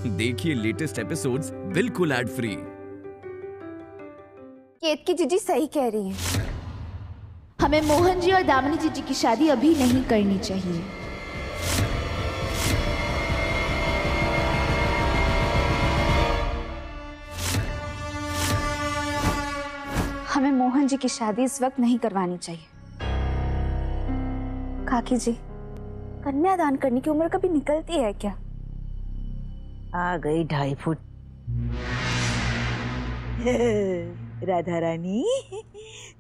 देखिए latest episodes बिल्कुल ad free. केतकी जीजी सही कह रही है। हमें मोहन जी और दामिनी जीजी की शादी अभी नहीं करनी चाहिए। हमें मोहन जी की शादी इस वक्त नहीं करवानी चाहिए। काकी जी, कन्यादान करने की उम्र कभी निकलती है क्या? आ गई 2.5 फुट। राधा रानी,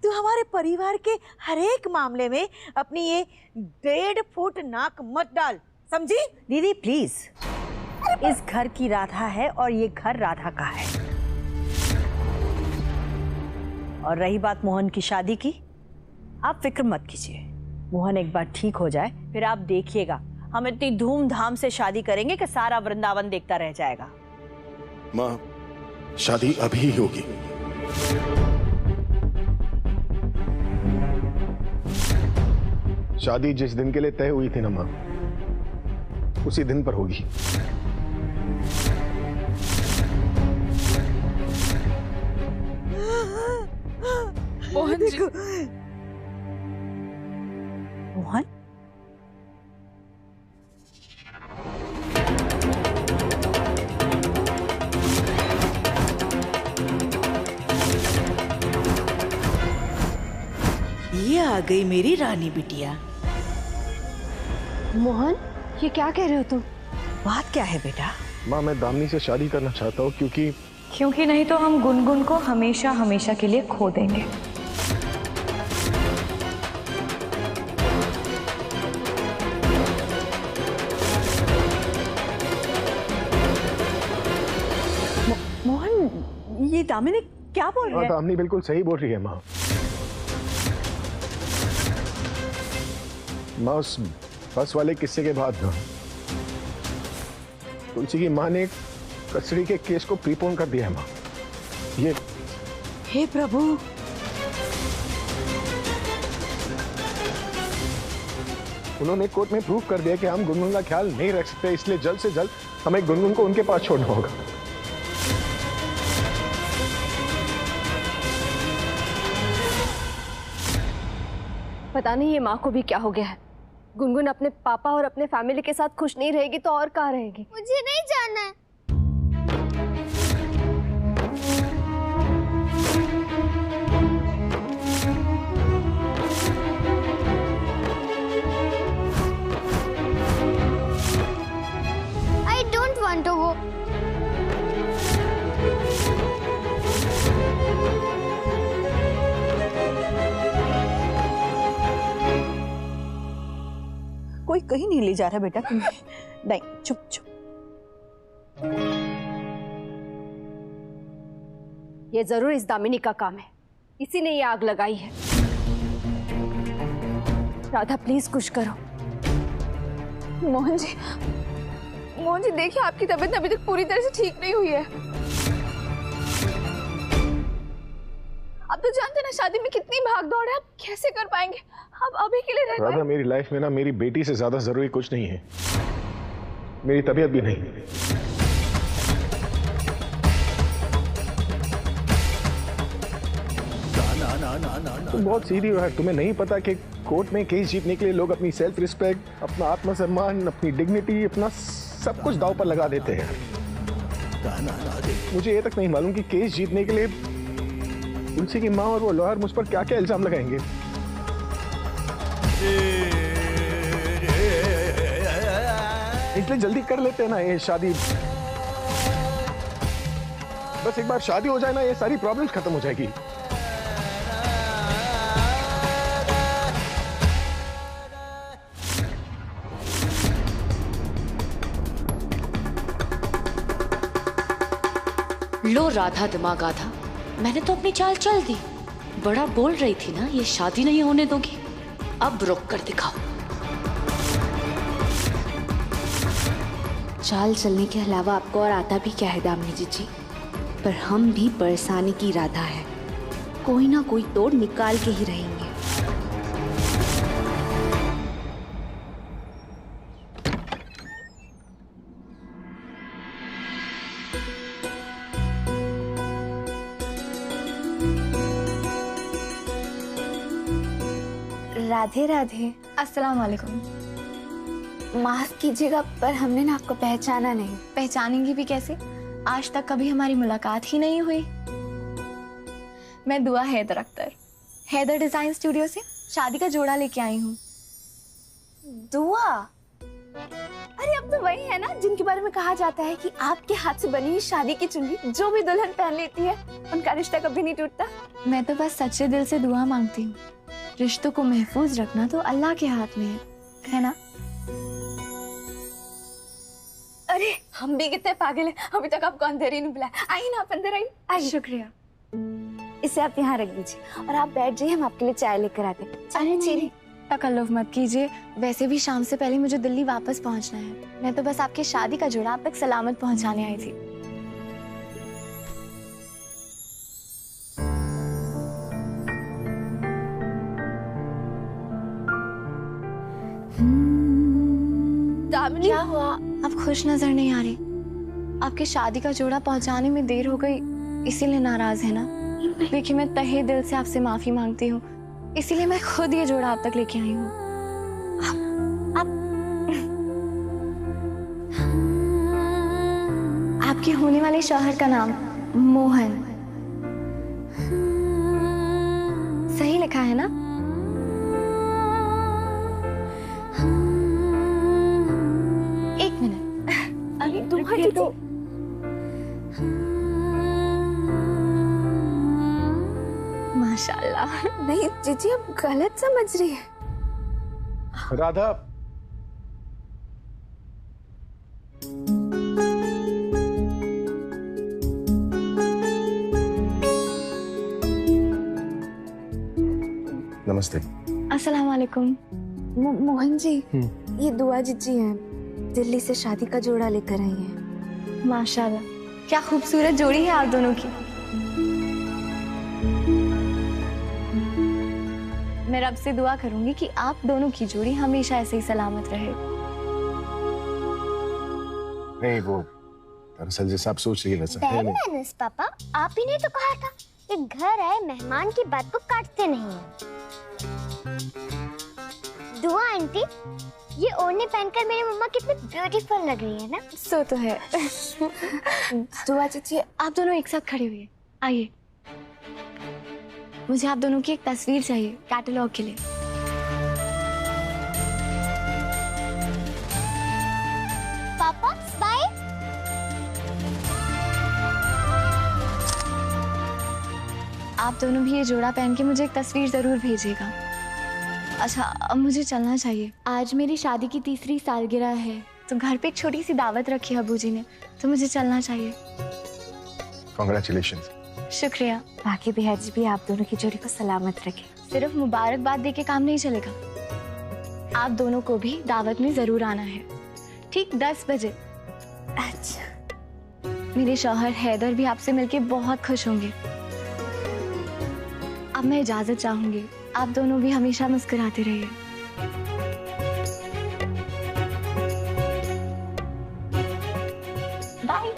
तू हमारे परिवार के हर एक मामले में अपनी ये 1.5 फुट नाक मत डाल, समझी? दीदी प्लीज, इस घर की राधा है और ये घर राधा का है। और रही बात मोहन की शादी की, आप फिक्र मत कीजिए। मोहन एक बार ठीक हो जाए फिर आप देखिएगा, हम इतनी धूमधाम से शादी करेंगे कि सारा वृंदावन देखता रह जाएगा। माँ, शादी अभी ही होगी। शादी जिस दिन के लिए तय हुई थी ना माँ, उसी दिन पर होगी। मोहन जी। मोहन, ये आ गई मेरी रानी बिटिया। मोहन, ये क्या कह रहे हो तुम? बात क्या है बेटा? माँ, मैं दामिनी से शादी करना चाहता हूँ क्योंकि नहीं तो हम गुनगुन को हमेशा हमेशा के लिए खो देंगे। मोहन, ये दामिनी क्या बोल रही है? दामिनी बिल्कुल सही बोल रही है माँ। माँ, उस बस वाले किस्से के बाद ना तुलसी की माँ ने कस्टडी के केस को प्रीपोन कर दिया है माँ। ये हे प्रभु, उन्होंने कोर्ट में प्रूव कर दिया कि हम गुनगुन का ख्याल नहीं रख सकते, इसलिए जल्द से जल्द हमें गुनगुन को उनके पास छोड़ना होगा। पता नहीं ये माँ को भी क्या हो गया है। गुनगुन अपने पापा और अपने फैमिली के साथ खुश नहीं रहेगी तो और कहाँ रहेगी? मुझे नहीं जाना है। I don't want to go. कोई कहीं नहीं ले जा रहा बेटा तुम्हें। नहीं, चुप चुप। ये जरूर इस दामिनी का काम है, इसी ने ये आग लगाई है। राधा प्लीज कुछ करो। मोहन जी देखिए, आपकी तबीयत अभी तक पूरी तरह से ठीक नहीं हुई है। आप तो जानते ना शादी में कितनी भाग दौड़ है, आप कैसे कर पाएंगे? आप अभी के लिए रह राधा, मेरी लाइफ में ना मेरी बेटी से ज्यादा जरूरी कुछ नहीं है, मेरी तबीयत भी नहीं। तुम बहुत सीधी हो यार, तुम्हें नहीं पता कि कोर्ट में केस जीतने के लिए लोग अपनी सेल्फ रिस्पेक्ट, अपना आत्मसम्मान, अपनी डिग्निटी, अपना सब कुछ दांव पर लगा देते हैं। मुझे ये तक नहीं मालूम कि केस जीतने के लिए तुलसी की माँ और वो लॉयर मुझ पर क्या क्या इल्जाम लगाएंगे। इसलिए जल्दी कर लेते हैं ना ये शादी। बस एक बार शादी हो जाए ना, ये सारी प्रॉब्लम्स खत्म हो जाएगी। लो राधा दिमाग आधा, मैंने तो अपनी चाल चल दी। बड़ा बोल रही थी ना ये शादी नहीं होने दोगी, अब रुक कर दिखाओ। चाल चलने के अलावा आपको और आता भी क्या है दामिनी जीजी? पर हम भी बरसाने की राधा है, कोई ना कोई तोड़ निकाल के ही रहेंगे। राधे राधे। अस्सलाम वालेकुम। माफ कीजिएगा पर हमने ना आपको पहचाना नहीं। पहचानेंगी भी कैसे, आज तक कभी हमारी मुलाकात ही नहीं हुई। मैं दुआ हैदर अख्तर, हैदर डिजाइन स्टूडियो से शादी का जोड़ा लेके आई हूँ। दुआ? अरे अब तो वही है ना जिनके बारे में कहा जाता है कि आपके हाथ से बनी हुई शादी की चुनरी जो भी दुल्हन पहन लेती है उनका रिश्ता कभी नहीं टूटता। मैं तो बस सच्चे दिल से दुआ मांगती हूँ। रिश्तों को महफूज रखना तो अल्लाह के हाथ में है ना? अरे हम भी कितने पागल हैं, अभी तक आपको अंदर ही नहीं बुलाया। आइए ना आप अंदर आइए। शुक्रिया। इसे आप यहाँ रख दीजिए और आप बैठ जाइए, हम आपके लिए चाय लेकर आते हैं। अरे चलिए, तकल्लुफ मत कीजिए, वैसे भी शाम से पहले मुझे दिल्ली वापस पहुंचना है। मैं तो बस आपकी शादी का जोड़ा आप तक सलामत पहुंचाने आई थी। क्या हुआ, आप खुश नजर नहीं आ रही? आपकी शादी का जोड़ा पहुंचाने में देर हो गई इसीलिए नाराज है ना? देखिए मैं तहे दिल से आपसे माफी मांगती हूँ, इसीलिए मैं खुद ये जोड़ा आप तक लेके आई हूँ। आपके होने वाले शौहर का नाम मोहन, सही लिखा है ना? एक मिनट, अरे तुम्हारी तो माशाल्लाह। नहीं जीजी आप गलत समझ रही है। राधा, नमस्ते। अस्सलाम वालेकुम। मोहन जी, ये दुआ जीजी हैं, दिल्ली से शादी का जोड़ा लेकर आई हैं। माशाल्लाह, क्या खूबसूरत जोड़ी है आप दोनों की। मैं रब से दुआ करूंगी कि आप दोनों की जोड़ी हमेशा ऐसे ही सलामत रहे। नहीं, वो दरअसल जैसा आप सोच रही है वैसा है नहीं। पापा, आप ही ने तो कहा था कि घर आए मेहमान की बात को काटते नहीं हैं। दुआ आंटी, ये ओढ़नी पहनकर मेरी मम्मा कितनी ब्यूटीफुल लग रही है ना? सो तो है। दुआ जीजी, आप दोनों एक साथ खड़े हुए आइए, मुझे आप दोनों की एक तस्वीर चाहिए कैटलॉग के लिए। पापा बाय। आप दोनों भी ये जोड़ा पहन के मुझे एक तस्वीर जरूर भेजिएगा। अच्छा अब मुझे चलना चाहिए, आज मेरी शादी की 3री सालगिरह है तो घर पे एक छोटी सी दावत रखी है अबू जी ने, तो मुझे चलना चाहिए। कांग्रेचुलेशंस। शुक्रिया। बाकी बिहार जी भी आप दोनों की जोड़ी को सलामत रखे। सिर्फ मुबारकबाद देके काम नहीं चलेगा, आप दोनों को भी दावत में जरूर आना है, ठीक 10 बजे। अच्छा। मेरे शौहर हैदर भी आपसे मिलके बहुत खुश होंगे। अब मैं इजाजत चाहूंगी, आप दोनों भी हमेशा मुस्कुराते रहिए। बाय।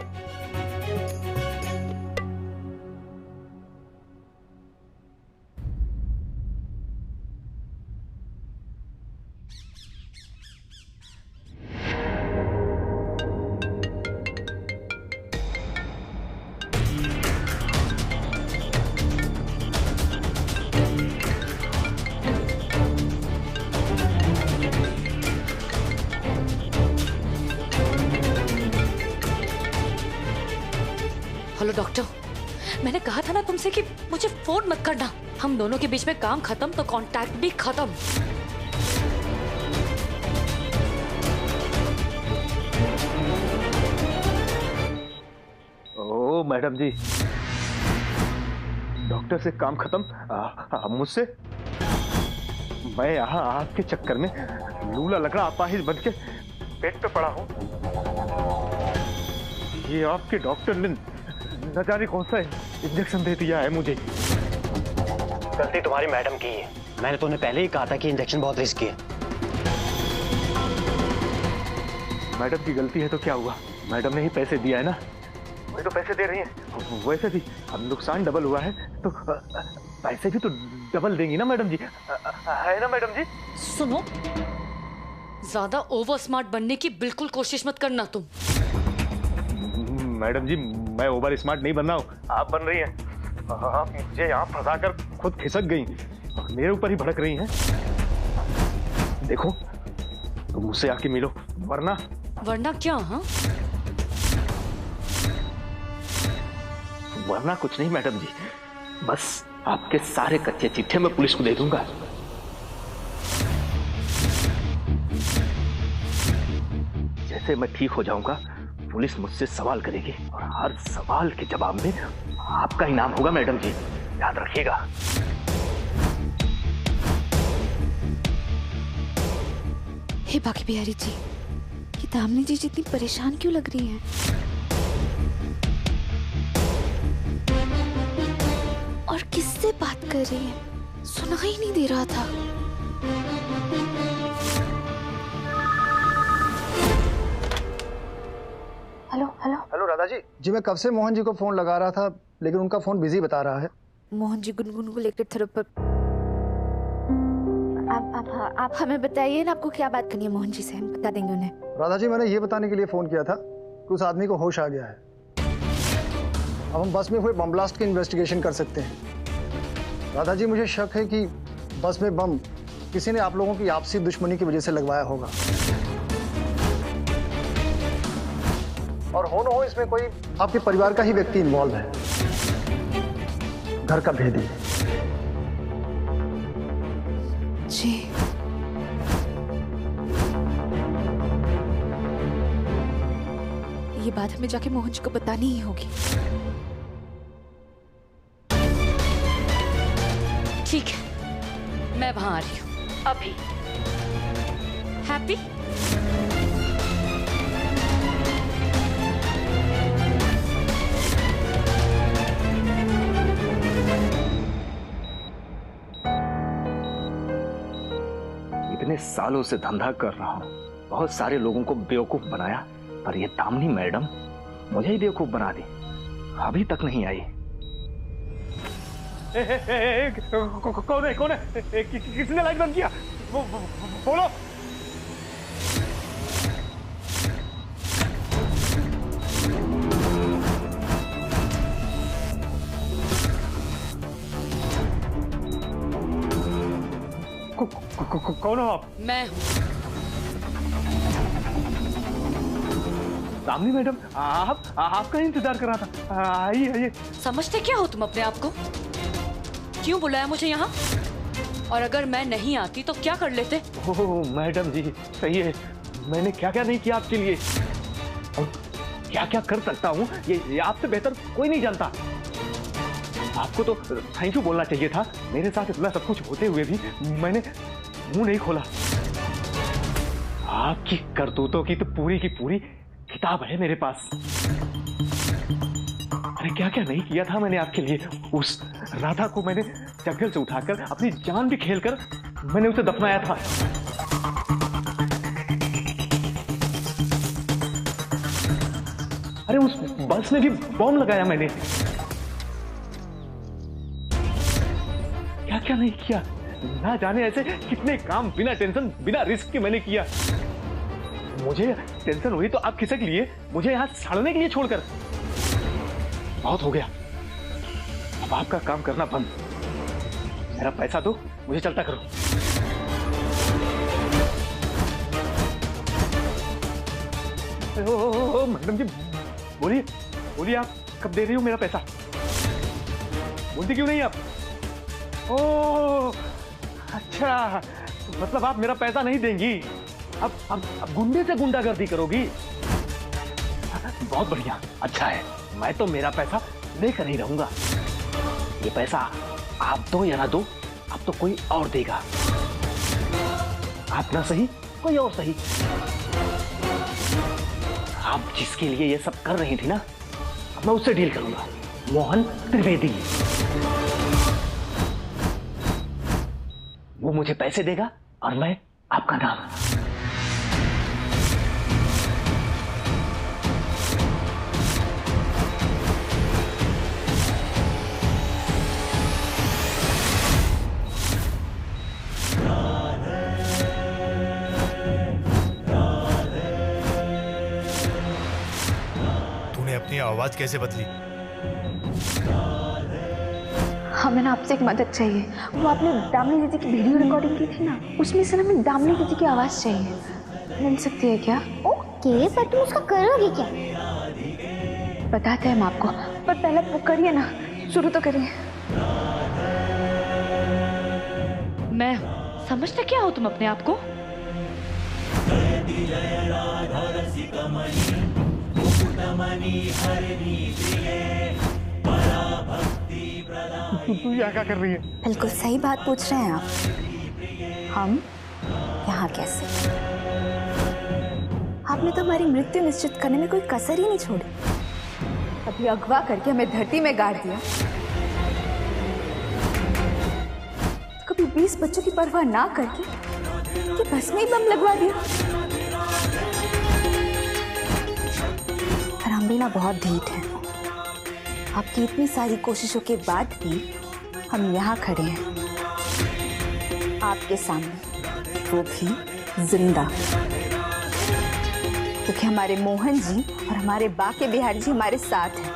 हेलो डॉक्टर, मैंने कहा था ना तुमसे कि मुझे फोन मत करना। हम दोनों के बीच में काम खत्म तो कांटेक्ट भी खत्म। ओ मैडम जी, डॉक्टर से काम खत्म, मुझसे? मैं यहाँ आपके चक्कर में लूला लकड़ा अपाहिज बन के पेट पे पड़ा हूँ। ये आपके डॉक्टर ने न जाने कौन सा इंजेक्शन दे दिया है मुझे। गलती तुम्हारी मैडम की है, मैंने तुम्हें पहले ही कहा था कि इंजेक्शन बहुत रिस्की है। मैडम की गलती है तो क्या हुआ, मैडम ने ही पैसे दिया है ना, वही तो पैसे दे रही हैं। वैसे भी अब नुकसान डबल हुआ है तो पैसे भी तो डबल देंगी ना मैडम जी, है ना मैडम जी? सुनो, ज्यादा ओवर स्मार्ट बनने की बिल्कुल कोशिश मत करना तुम। मैडम जी मैं ओवर स्मार्ट नहीं बन रहा हूँ, आप बन रही हैं। आप मुझे यहाँ फंसा कर खुद खिसक गई और मेरे ऊपर ही भड़क रही हैं। देखो तुम मुझसे आके मिलो, वरना क्या? हाँ, वरना कुछ नहीं मैडम जी, बस आपके सारे कच्चे चिट्ठे मैं पुलिस को दे दूंगा। जैसे मैं ठीक हो जाऊंगा पुलिस मुझसे सवाल करेगी और हर सवाल के जवाब में आपका इनाम होगा मैडम जी, याद रखिएगा। हे बाकी बिहारी जी, ये दामिनी जी जितनी परेशान क्यों लग रही हैं? और किससे बात कर रही हैं? सुना ही नहीं दे रहा था। हेलो राधा जी, मैं कब से मोहन जी को फोन लगा रहा था लेकिन उनका फोन बिजी बता रहा है। मोहन जी गुनगुन को लेकर थोड़ा आप हमें बताइए ना, आपको क्या बात करनी है मोहन जी से, हम बता देंगे उन्हें। राधा जी मैंने ये बताने के लिए फोन किया था कि उस आदमी को होश आ गया है। अब हम बस में हुए बम ब्लास्ट की इन्वेस्टिगेशन कर सकते हैं। राधा जी मुझे शक है कि बस में बम किसी ने आप लोगों की आपसी दुश्मनी की वजह से लगवाया होगा, और हो न हो इसमें कोई आपके परिवार का ही व्यक्ति इन्वॉल्व है, घर का भेदी। जी ये बात हमें जाके मोहन जी को बतानी ही होगी। ठीक है, मैं वहां आ रही हूँ अभी। हैप्पी? इतने सालों से धंधा कर रहा हूँ, बहुत सारे लोगों को बेवकूफ बनाया, पर ये दामिनी मैडम मुझे ही बेवकूफ बना दी, अभी तक नहीं आई। कौन है? किसने लाइट बंद किया? बोलो। कौन हो आप? मैं हूँ दामिनी मैडम, आप आपका इंतजार कर रहा था। आइए आइए। समझते क्या हो तुम अपने आप को? क्यों बुलाया मुझे यहाँ? और अगर मैं नहीं आती तो क्या कर लेते? ओह मैडम जी सही है, मैंने क्या क्या नहीं किया आपके लिए, और क्या क्या कर सकता हूँ ये आपसे बेहतर कोई नहीं जानता। आपको तो थैंक यू बोलना चाहिए था, मेरे साथ इतना सब कुछ होते हुए भी मैंने मुंह नहीं खोला। आपकी करतूतों की तो पूरी की पूरी किताब है मेरे पास। अरे क्या क्या नहीं किया था मैंने आपके लिए। उस राधा को मैंने जंगल से उठाकर अपनी जान भी खेलकर मैंने उसे दफनाया था। अरे उस बस में भी बॉम्ब लगाया मैंने। क्या क्या नहीं किया, ना जाने ऐसे कितने काम बिना टेंशन बिना रिस्क के मैंने किया। मुझे टेंशन हुई तो आप खिसक लिए मुझे यहां सड़ने के लिए छोड़कर। बहुत हो गया, अब आपका काम करना बंद। मेरा पैसा दो, मुझे चलता करो। ओ मैडम जी बोलिए बोलिए, आप कब दे रही हो मेरा पैसा? बोलती क्यों नहीं आप? ओह अच्छा, मतलब आप मेरा पैसा नहीं देंगी, अब गुंडे से गुंडागर्दी करोगी। बहुत बढ़िया, अच्छा है, मैं तो मेरा पैसा लेकर ही रहूंगा। ये पैसा आप दो या ना दो, अब तो कोई और देगा। आप ना सही कोई और सही। आप जिसके लिए ये सब कर रही थी ना, अब मैं उससे डील करूंगा। मोहन त्रिवेदी, वो मुझे पैसे देगा और मैं आपका नाम। आपने अपनी आवाज कैसे बदली? हमें ना आपसे एक मदद चाहिए। वो आपने दामिनी दीदी की वीडियो रिकॉर्डिंग की थी ना, उसमें से हमें दामिनी दीदी की आवाज़ चाहिए। मिल सकती है क्या? ओके, पर तुम उसका करोगे क्या? बताते हैं हम आपको, पर पहले वो करिए ना, शुरू तो करिए। मैं समझते क्या हो तुम अपने आप को? तू यहाँ क्या कर रही है? बिल्कुल सही बात पूछ रहे हैं आप। हम यहाँ कैसे? आपने तो हमारी मृत्यु निश्चित करने में कोई कसर ही नहीं छोड़ी। अभी अगवा करके हमें धरती में गाड़ दिया, कभी 20 बच्चों की परवाह ना करके कि बस में ही बम लगवा दिया। और हम भी ना बहुत ढीठ हैं। आपकी इतनी सारी कोशिशों के बाद भी हम यहाँ खड़े हैं आपके सामने, वो भी जिंदा, क्योंकि हमारे मोहन जी और हमारे बाके बिहारी जी हमारे साथ हैं।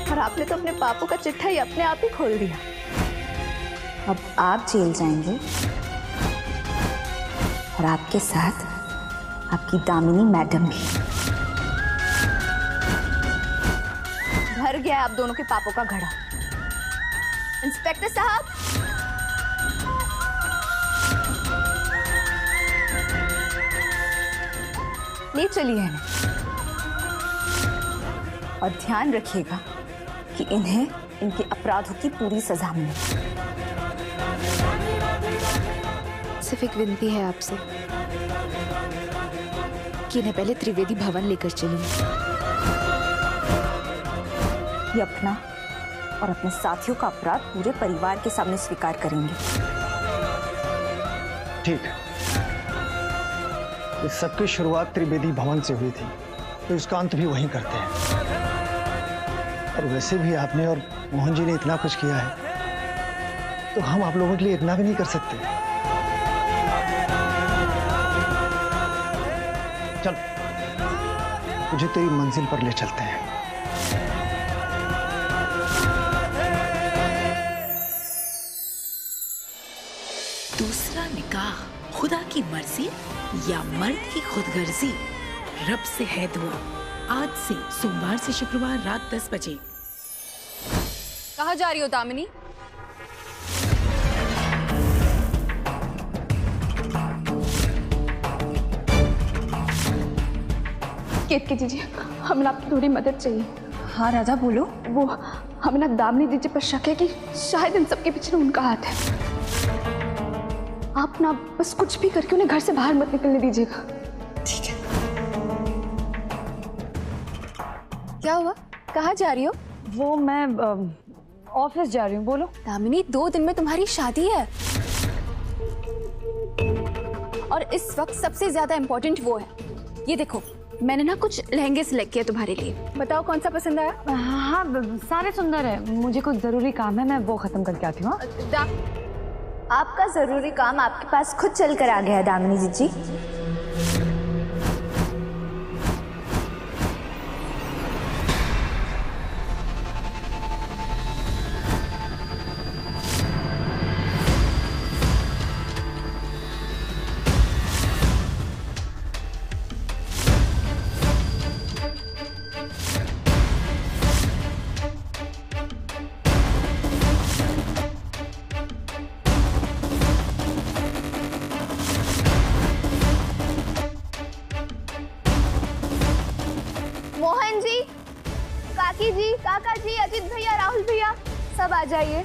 और आपने तो अपने पापों का चिट्ठा ही अपने आप ही खोल दिया। अब आप जेल जाएंगे और आपके साथ आपकी दामिनी मैडम भी। भर गया आप दोनों के पापों का घड़ा। इंस्पेक्टर साहब, ले चलिए इन्हें और ध्यान रखिएगा कि इन्हें इनके अपराधों की पूरी सजा मिले। सिर्फ एक विनती है आपसे कि इन्हें पहले त्रिवेदी भवन लेकर चलिए। ये अपना और अपने साथियों का अपराध पूरे परिवार के सामने स्वीकार करेंगे। ठीक है, इस सबकी शुरुआत त्रिवेदी भवन से हुई थी, तो इसका अंत भी वहीं करते हैं। और वैसे भी आपने और मोहन जी ने इतना कुछ किया है, तो हम आप लोगों के लिए इतना भी नहीं कर सकते। चल, मुझे तेरी मंजिल पर ले चलते हैं। दूसरा निकाह खुदा की मर्जी या मर्द की खुदगर्जी, रब से है दुआ। आज से सोमवार से शुक्रवार रात 10 बजे। कहाँ जा रही हो दामिनी? केतकी दीजिए, हमें आपकी थोड़ी मदद चाहिए। हाँ राधा बोलो। वो हमें ना दामिनी दीदी पर शक है कि शायद इन सबके पीछे ना उनका हाथ है। आप ना बस कुछ भी करके उन्हें घर से बाहर मत निकलने दीजिएगा। ठीक है। क्या हुआ? कहाँ जा रही हो? वो मैं ऑफिस जा रही हूँ। बोलो। दामिनी, 2 दिन में तुम्हारी शादी है और इस वक्त सबसे ज्यादा इम्पोर्टेंट वो है। ये देखो, मैंने ना कुछ लहंगे सिलेक्ट किए तुम्हारे लिए। बताओ कौन सा पसंद आया? हाँ, सारे सुंदर है। मुझे कुछ जरूरी काम है, मैं वो खत्म करके आती हूँ। आपका जरूरी काम आपके पास खुद चल कर आ गया दामिनी जी। मोहन जी, काकी जी, काका जी, अजीत भैया, राहुल भैया, सब आ जाइए।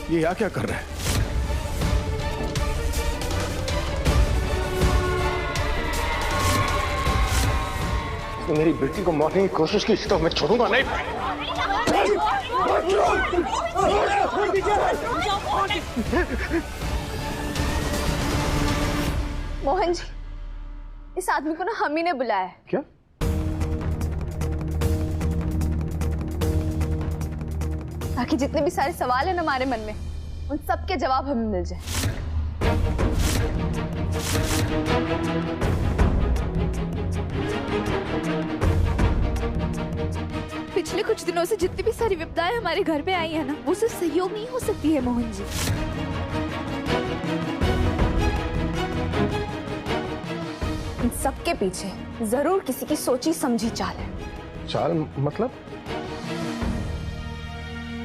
ये यहाँ क्या कर रहा है? मेरी बेटी को मारने की कोशिश की तो मैं छोड़ूंगा नहीं। मोहन जी, इस आदमी को ना हम ही ने बुलाया है। क्या? ताकि जितने भी सारे सवाल हैं ना हमारे मन में, उन सब के जवाब हमें मिल जाए। पिछले कुछ दिनों से जितनी भी सारी विपदाएं हमारे घर पे आई है ना, वो सिर्फ सहयोग नहीं हो सकती है मोहन जी। इन सब के पीछे जरूर किसी की सोची समझी चाल है। चाल मतलब?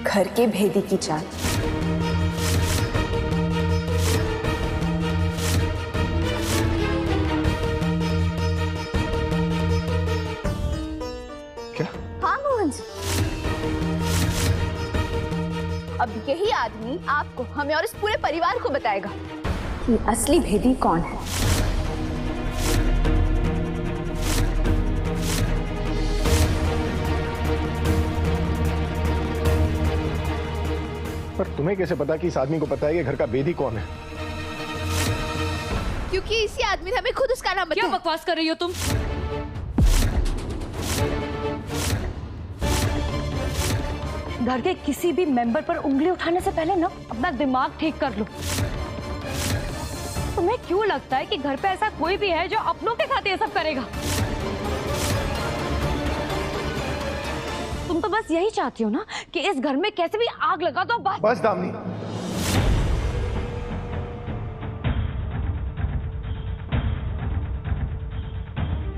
घर के भेदी की चाल। क्या? हाँ मोहन जी, अब यही आदमी आपको, हमें और इस पूरे परिवार को बताएगा कि असली भेदी कौन है। पर तुम्हें कैसे पता कि इस आदमी को पता है कि घर का भेदी कौन है? क्योंकि इसी आदमी ने हमें खुद उसका नाम बताया। क्या बकवास कर रही हो तुम? घर के किसी भी मेंबर पर उंगली उठाने से पहले ना अपना दिमाग ठीक कर लो। तुम्हें क्यों लगता है कि घर पे ऐसा कोई भी है जो अपनों के साथ ये सब करेगा? तुम तो बस यही चाहती हो ना कि इस घर में कैसे भी आग लगा दो बस। बस दामिनी,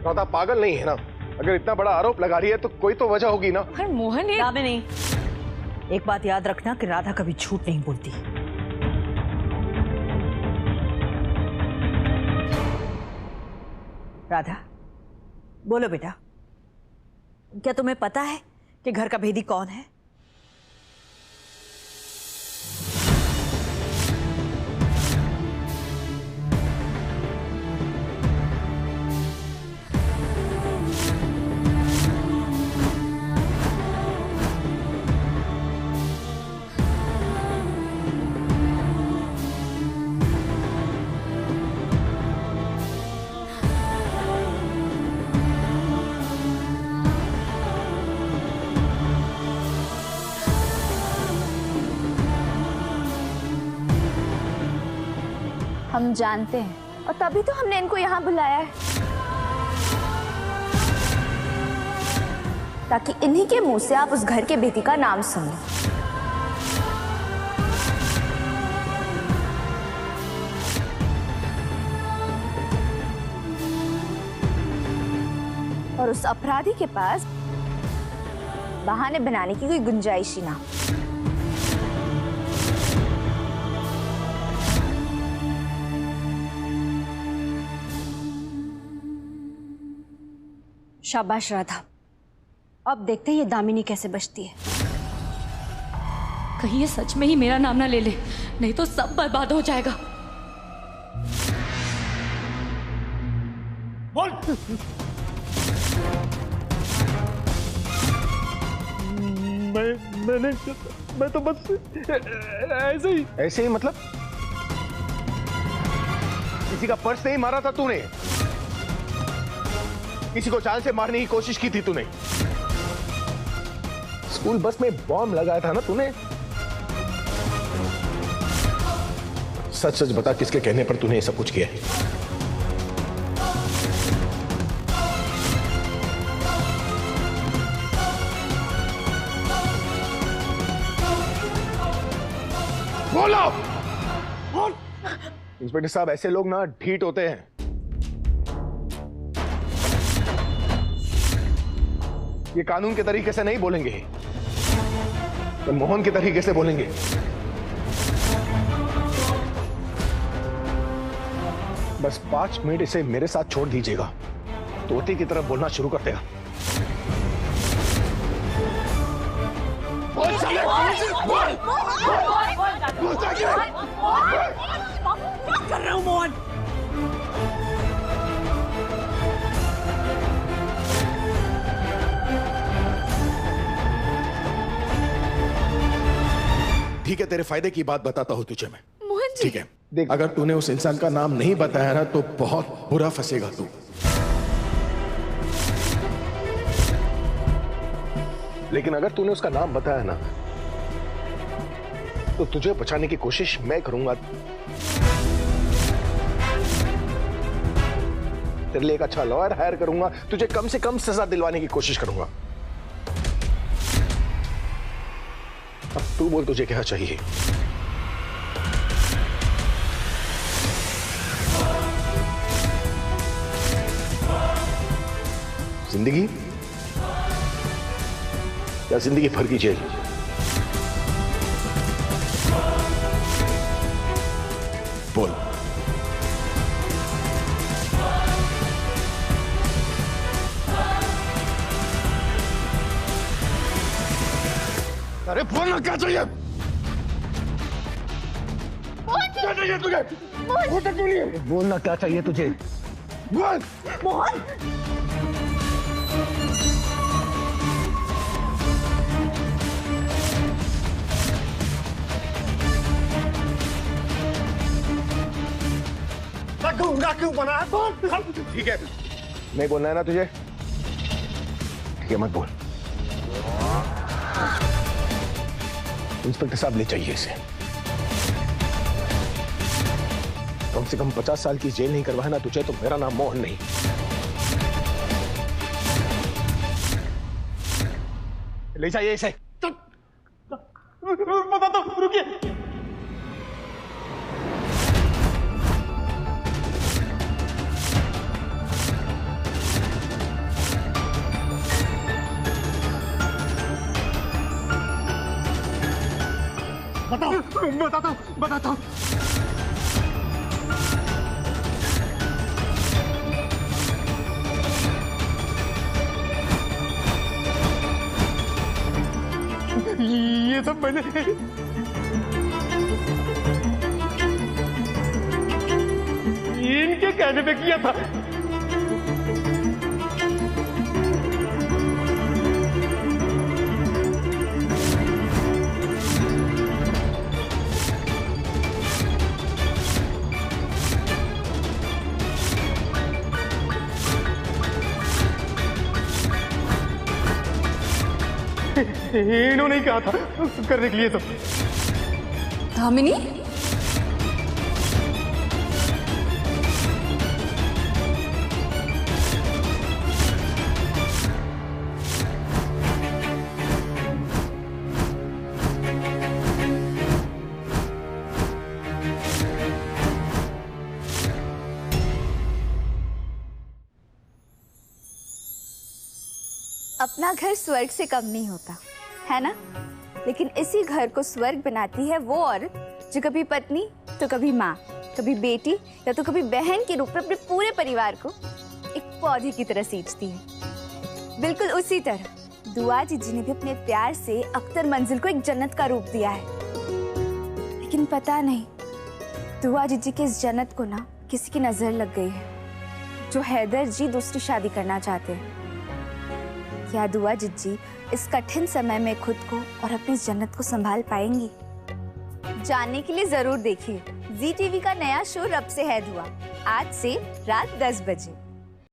राधा पागल नहीं है ना? अगर इतना बड़ा आरोप लगा रही है तो कोई तो वजह होगी ना। अरे मोहन, ये दामिनी, एक बात याद रखना कि राधा कभी झूठ नहीं बोलती। राधा, बोलो बेटा, क्या तुम्हें पता है कि घर का भेदी कौन है? हम जानते हैं और तभी तो हमने इनको यहाँ बुलाया है, ताकि इन्हीं के मुंह से आप उस घर के बेटी का नाम सुन लो। और उस अपराधी के पास बहाने बनाने की कोई गुंजाइश ही ना। शाबाश राधा, अब देखते हैं ये दामिनी कैसे बचती है। कहीं ये सच में ही मेरा नाम ना ले ले, नहीं तो सब बर्बाद हो जाएगा। बोल। मैं तो बस ऐसे ही मतलब? किसी का पर्स नहीं मारा था तूने? किसी को चाल से मारने की कोशिश की थी तूने? स्कूल बस में बॉम्ब लगाया था ना तूने? सच सच बता, किसके कहने पर तूने ये सब कुछ किया है? बोलो। इंस्पेक्टर साहब, ऐसे लोग ना ढीठ होते हैं। ये कानून के तरीके से नहीं बोलेंगे, तो मोहन के तरीके से बोलेंगे। बस 5 मिनट इसे मेरे साथ छोड़ दीजिएगा, तोते की तरफ बोलना शुरू कर देगा। क्या कर रहे हो मोहन? ठीक है, तेरे फायदे की बात बताता हूं तुझे मैं। मोहन जी। ठीक है, देख, अगर तूने उस इंसान का नाम नहीं बताया ना तो बहुत बुरा फंसेगा तू। लेकिन अगर तूने उसका नाम बताया ना तो तुझे बचाने की कोशिश मैं करूंगा। तेरे लिए एक अच्छा लॉयर हायर करूंगा, तुझे कम से कम सजा दिलवाने की कोशिश करूंगा। अब तू बोल, तुझे क्या चाहिए? जिंदगी या जिंदगी भर की जेल? बोल। अरे बोलना क्या चाहिए? क्या चाहिए तुझे? बोलता क्यों नहीं है? बोलना क्या चाहिए तुझे? बोल। मोहन। क्यों बना है? बोल। ठीक है, नहीं बोलना है ना तुझे? ठीक है, मत बोल। इंस्पेक्टर साहब ले चाहिए इसे। कम से कम 50 साल की जेल नहीं करवाए ना तुझे तो मेरा नाम मोहन नहीं। ले जाइए इसे। बताता हूं, रुकिए। बताता हूं। ये सब मैंने इनके कहने पे किया था। इन्होंने ही कहा था करने के लिए सब। धामिनी, अपना घर स्वर्ग से कम नहीं होता है ना, लेकिन इसी घर को स्वर्ग बनाती है वो औरत जो कभी पत्नी तो कभी माँ, कभी बेटी या तो कभी बहन के रूप में अपने पूरे परिवार को एक पौधे की तरह सींचती है। बिल्कुल उसी तरह दुआ जीजी ने भी अपने प्यार से अख्तर मंजिल को एक जन्नत का रूप दिया है। लेकिन पता नहीं दुआ जीजी के इस जन्नत को ना किसी की नजर लग गई है, जो हैदर जी दूसरी शादी करना चाहते हैं। क्या दुआ जीजी इस कठिन समय में खुद को और अपनी जन्नत को संभाल पाएंगी? जानने के लिए जरूर देखिए जी टीवी का नया शो रब से है दुआ, आज से रात 10 बजे।